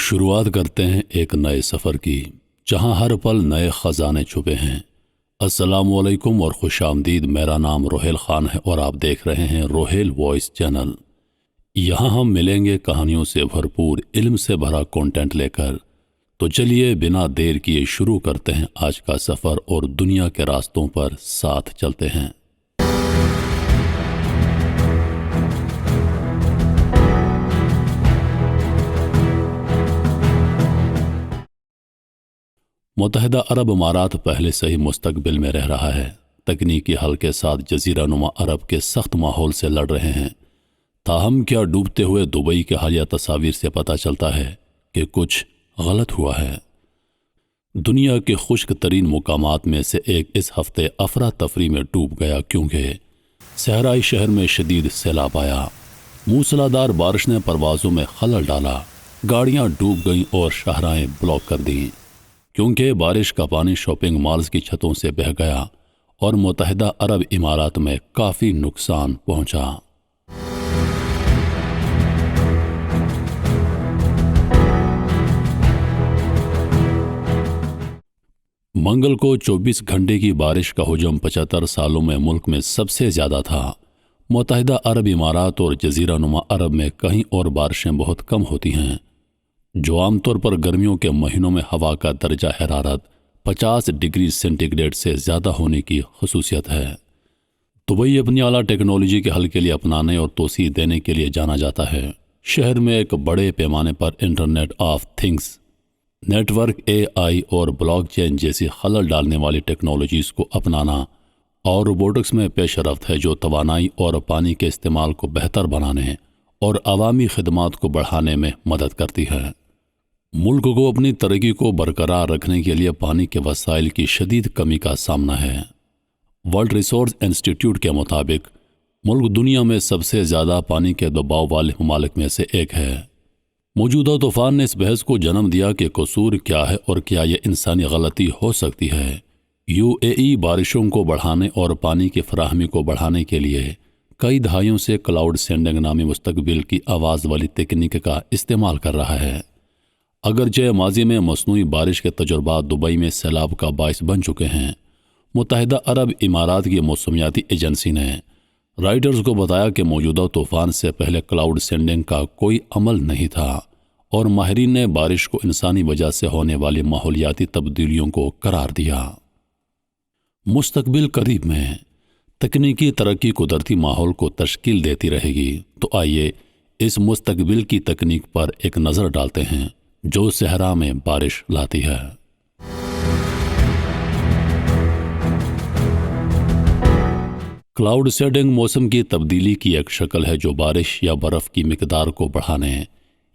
شروعات کرتے ہیں ایک نئے سفر کی جہاں ہر پل نئے خزانے چھپے ہیں۔ السلام علیکم اور خوش آمدید۔ میرا نام روہیل خان ہے اور آپ دیکھ رہے ہیں روہیل وائس چینل۔ یہاں ہم ملیں گے کہانیوں سے بھرپور علم سے بھرا کنٹینٹ لے کر۔ تو چلیے بنا دیر کیے شروع کرتے ہیں آج کا سفر اور دنیا کے راستوں پر ساتھ چلتے ہیں۔ متحدہ عرب امارات پہلے سے ہی مستقبل میں رہ رہا ہے۔ تکنیکی حل کے ساتھ جزیرہ نما عرب کے سخت ماحول سے لڑ رہے ہیں۔ تاہم کیا ڈوبتے ہوئے دبئی کے حالیہ تصاویر سے پتہ چلتا ہے کہ کچھ غلط ہوا ہے۔ دنیا کے خشک ترین مقامات میں سے ایک اس ہفتے افراتفری میں ڈوب گیا کیونکہ صحرائی شہر میں شدید سیلاب آیا۔ موسلادھار بارش نے پروازوں میں خلل ڈالا، گاڑیاں ڈوب گئیں اور شاہراہیں بلاک کر دیں کیونکہ بارش کا پانی شاپنگ مالز کی چھتوں سے بہہ گیا اور متحدہ عرب امارات میں کافی نقصان پہنچا۔ منگل کو 24 گھنٹے کی بارش کا حجم 75 سالوں میں ملک میں سب سے زیادہ تھا۔ متحدہ عرب امارات اور جزیرہ نما عرب میں کہیں اور بارشیں بہت کم ہوتی ہیں، جو عام طور پر گرمیوں کے مہینوں میں ہوا کا درجہ حرارت 50 ڈگری سینٹی گریڈ سے زیادہ ہونے کی خصوصیت ہے۔ دبئی اپنی اعلیٰ ٹیکنالوجی کے حل کے لیے اپنانے اور توسیع دینے کے لیے جانا جاتا ہے۔ شہر میں ایک بڑے پیمانے پر internet of things, network, A I اور بلاک چین جیسی خلل ڈالنے والی ٹیکنالوجیز کو اپنانا اور روبوٹکس میں پیش رفت ہے جو توانائی اور پانی کے استعمال کو بہتر بنانے اور عوامی خدمات کو بڑھانے میں مدد کرتی ہے۔ ملک کو اپنی ترقی کو برقرار رکھنے کے لیے پانی کے وسائل کی شدید کمی کا سامنا ہے۔ ورلڈ ریسورس انسٹی ٹیوٹ کے مطابق ملک دنیا میں سب سے زیادہ پانی کے دباؤ والے ممالک میں سے ایک ہے۔ موجودہ طوفان نے اس بحث کو جنم دیا کہ قصور کیا ہے اور کیا یہ انسانی غلطی ہو سکتی ہے۔ یو اے ای بارشوں کو بڑھانے اور پانی کی فراہمی کو بڑھانے کے لیے کئی دہائیوں سے کلاؤڈ سینڈنگ نامی مستقبل کی آواز والی تکنیک کا استعمال کر رہا ہے۔ اگرچہ ماضی میں مصنوعی بارش کے تجربات دبئی میں سیلاب کا باعث بن چکے ہیں، متحدہ عرب امارات کی موسمیاتی ایجنسی نے رائٹرز کو بتایا کہ موجودہ طوفان سے پہلے کلاؤڈ سینڈنگ کا کوئی عمل نہیں تھا اور ماہرین نے بارش کو انسانی وجہ سے ہونے والی ماحولیاتی تبدیلیوں کو قرار دیا۔ مستقبل قریب میں تکنیکی ترقی قدرتی ماحول کو تشکیل دیتی رہے گی، تو آئیے اس مستقبل کی تکنیک پر ایک نظر ڈالتے ہیں جو صحرا میں بارش لاتی ہے۔ کلاؤڈ سیڈنگ موسم کی تبدیلی کی ایک شکل ہے جو بارش یا برف کی مقدار کو بڑھانے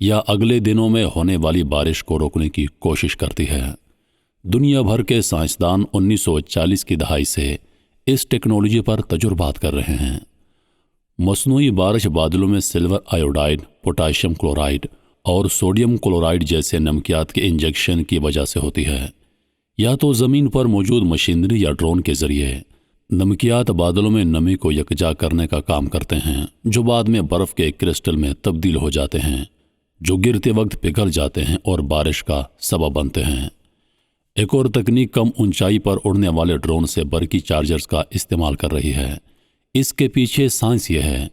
یا اگلے دنوں میں ہونے والی بارش کو روکنے کی کوشش کرتی ہے۔ دنیا بھر کے سائنسدان 1940 کی دہائی سے اس ٹیکنالوجی پر تجربات کر رہے ہیں۔ مصنوعی بارش بادلوں میں سلور آیوڈائڈ، پوٹاشیم کلورائڈ اور سوڈیم کلورائڈ جیسے نمکیات کے انجیکشن کی وجہ سے ہوتی ہے، یا تو زمین پر موجود مشینری یا ڈرون کے ذریعے۔ نمکیات بادلوں میں نمی کو یکجا کرنے کا کام کرتے ہیں جو بعد میں برف کے کرسٹل میں تبدیل ہو جاتے ہیں، جو گرتے وقت پگھل جاتے ہیں اور بارش کا سبب بنتے ہیں۔ ایک اور تکنیک کم اونچائی پر اڑنے والے ڈرون سے برقی چارجرز کا استعمال کر رہی ہے۔ اس کے پیچھے سائنس یہ ہے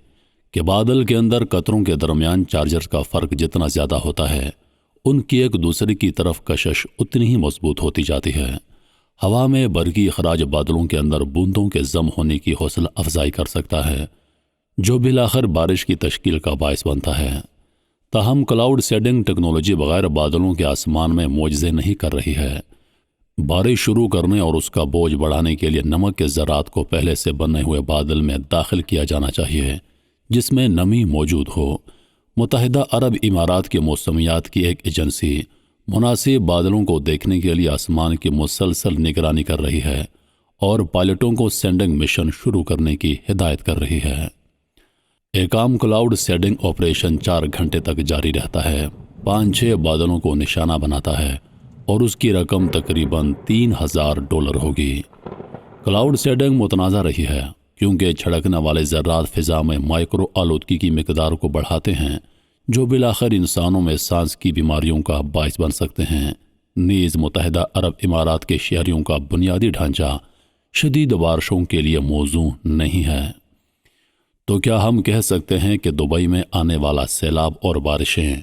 کہ بادل کے اندر قطروں کے درمیان چارجرز کا فرق جتنا زیادہ ہوتا ہے، ان کی ایک دوسرے کی طرف کشش اتنی ہی مضبوط ہوتی جاتی ہے۔ ہوا میں برقی اخراج بادلوں کے اندر بوندوں کے ضم ہونے کی حوصلہ افزائی کر سکتا ہے، جو بالآخر بارش کی تشکیل کا باعث بنتا ہے۔ تاہم کلاؤڈ سیڈنگ ٹیکنالوجی بغیر بادلوں کے آسمان میں معجزے نہیں کر رہی ہے۔ بارش شروع کرنے اور اس کا بوجھ بڑھانے کے لیے نمک کے ذرات کو پہلے سے بنے ہوئے بادل میں داخل کیا جانا چاہیے جس میں نمی موجود ہو۔ متحدہ عرب امارات کی موسمیات کی ایک ایجنسی مناسب بادلوں کو دیکھنے کے لیے آسمان کی مسلسل نگرانی کر رہی ہے اور پائلٹوں کو سینڈنگ مشن شروع کرنے کی ہدایت کر رہی ہے۔ ایک عام کلاؤڈ سیڈنگ آپریشن 4 گھنٹے تک جاری رہتا ہے، 5-6 بادلوں کو نشانہ بناتا ہے اور اس کی رقم تقریباً $3000 ہوگی۔ کلاؤڈ سیڈنگ متنازع رہی ہے کیونکہ چھڑکنے والے ذرات فضا میں مائکرو آلودگی کی مقدار کو بڑھاتے ہیں جو بالآخر انسانوں میں سانس کی بیماریوں کا باعث بن سکتے ہیں۔ نیز متحدہ عرب امارات کے شہریوں کا بنیادی ڈھانچہ شدید بارشوں کے لیے موزوں نہیں ہے۔ تو کیا ہم کہہ سکتے ہیں کہ دبئی میں آنے والا سیلاب اور بارشیں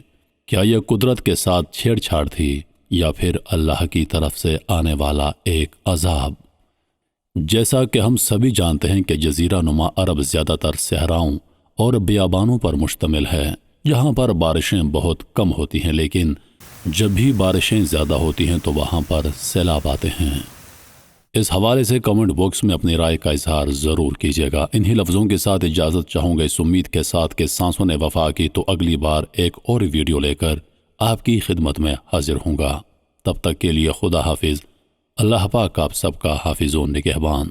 کیا یہ قدرت کے ساتھ چھیڑ چھاڑ تھی یا پھر اللہ کی طرف سے آنے والا ایک عذاب؟ جیسا کہ ہم سبھی جانتے ہیں کہ جزیرہ نما عرب زیادہ تر صحراؤں اور بیابانوں پر مشتمل ہے۔ یہاں پر بارشیں بہت کم ہوتی ہیں، لیکن جب بھی بارشیں زیادہ ہوتی ہیں تو وہاں پر سیلاب آتے ہیں۔ اس حوالے سے کمنٹ باکس میں اپنی رائے کا اظہار ضرور کیجیے گا۔ انہی لفظوں کے ساتھ اجازت چاہوں گا، اس امید کے ساتھ کہ سانسوں نے وفا کی تو اگلی بار ایک اور ویڈیو لے کر آپ کی خدمت میں حاضر ہوں گا۔ تب تک کے لیے خدا حافظ۔ اللہ پاک آپ سب کا حافظ و نگہبان۔